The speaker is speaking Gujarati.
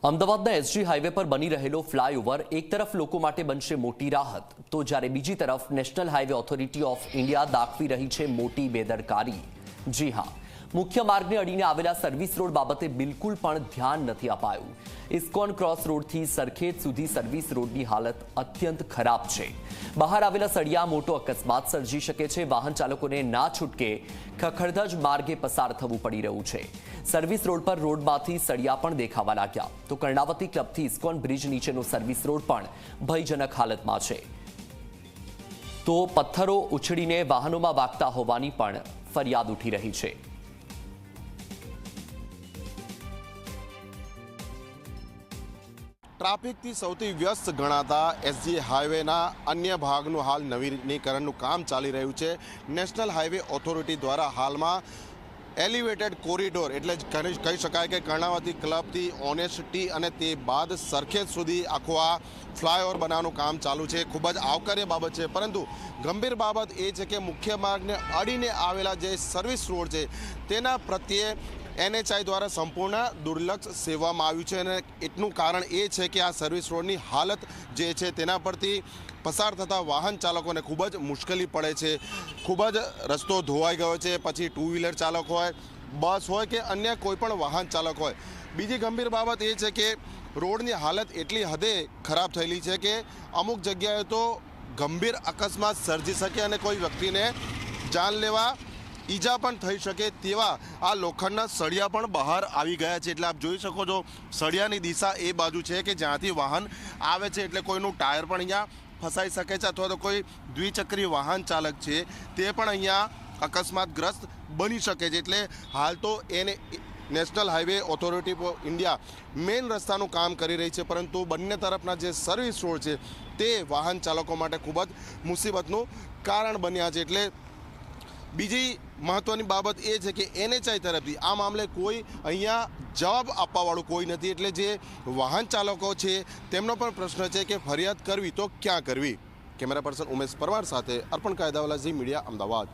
અમદાવાદના એસજી હાઈવે પર બની રહેલો ફ્લાયઓવર એક તરફ લોકો માટે બનશે મોટી રાહત, તો જ્યારે બીજી તરફ national highway authority of India દાખવી રહી છે મોટી બેદરકારી। જી હા, મુખ્ય માર્ગને અડીને આવેલા સર્વિસ રોડ બાબતે બિલકુલ પણ ધ્યાન નથી અપાયું। ઇસ્કોન ક્રોસ રોડથી સરખેજ સુધી સર્વિસ રોડની હાલત અત્યંત ખરાબ છે। બહાર આવેલા સળિયા મોટો અકસ્માત સર્જી શકે છે। વાહન ચાલકોને ના છૂટકે ખખડધજ માર્ગે પસાર થવું પડી રહ્યું છે। સર્વિસ રોડ પર રોડમાંથી સળિયા પણ દેખાવા લાગ્યા, તો કર્ણાવતી ક્લબથી ઇસ્કોન બ્રિજ નીચેનો સર્વિસ રોડ પણ ભયજનક હાલતમાં છે, તો પથ્થરો ઉછળીને વાહનોમાં વાગતા હોવાની પણ ફરિયાદ ઉઠી રહી છે। ટ્રાફિકથી સૌથી વ્યસ્ત ગણાતા એસજી હાઈવેના અન્ય ભાગનું હાલ નવીનીકરણનું કામ ચાલી રહ્યું છે। નેશનલ હાઈવે ઓથોરિટી દ્વારા હાલમાં એલિવેટેડ કોરિડોર એટલે કહી શકાય કે કર્ણાવતી ક્લબથી ઓનેસ્ટી અને તે બાદ સરખેજ સુધી આખો આ ફ્લાયઓવર બનાવવાનું કામ ચાલુ છે। ખૂબ જ આવકાર્ય બાબત છે, પરંતુ ગંભીર બાબત એ છે કે મુખ્ય માર્ગને અડીને આવેલા જે સર્વિસ રોડ છે તેના પ્રત્યે NHI દ્વારા સંપૂર્ણ દુર્લક્ષ સેવામાં આવ્યું છે, અને એટલું કારણ એ છે કે આ સર્વિસ રોડની હાલત જે છે તેના પરથી પસાર થતા વાહન ચાલકોને ખૂબ જ મુશ્કેલી પડે છે। ખૂબ જ રસ્તો ધોવાઈ ગયો છે, પછી ટુ વ્હીલર ચાલક હોય, બસ હોય કે અન્ય કોઈ પણ વાહન ચાલક હોય। બીજી ગંભીર બાબત એ છે કે રોડની હાલત એટલી હદે ખરાબ થયેલી છે કે અમુક જગ્યાએ તો ગંભીર અકસ્માત સર્જી શકે અને કોઈ વ્યક્તિને જાનલેવા ઈજા પણ થઈ શકે તેવા આ લોખંડના સળિયા પણ બહાર આવી ગયા છે। એટલે આપ જોઈ શકો છો, સળિયાની દિશા એ બાજુ છે કે જ્યાંથી વાહન આવે છે, એટલે કોઈનું ટાયર પણ અહીંયા ફસાઈ શકે છે, અથવા તો કોઈ દ્વિચક્રી વાહન ચાલક છે તે પણ અહીંયા અકસ્માતગ્રસ્ત બની શકે છે। એટલે હાલ તો એને national highway authority of India main રસ્તાનું કામ કરી રહી છે, પરંતુ બંને તરફના જે સર્વિસ રોડ છે તે વાહન ચાલકો માટે ખૂબ જ મુસીબતનું કારણ બન્યા છે। એટલે બીજી મહત્વની બાબત એ છે કે NHI તરફથી આ મામલે કોઈ અહીંયા જવાબ આપવાવાળું કોઈ નથી। એટલે જે વાહન ચાલકો છે તેમનો પણ પ્રશ્ન છે કે ફરિયાદ કરવી તો ક્યાં કરવી। કેમેરા પર્સન ઉમેશ પરમાર સાથે અર્પણ કાયદાવાલા, ઝી મીડિયા, અમદાવાદ।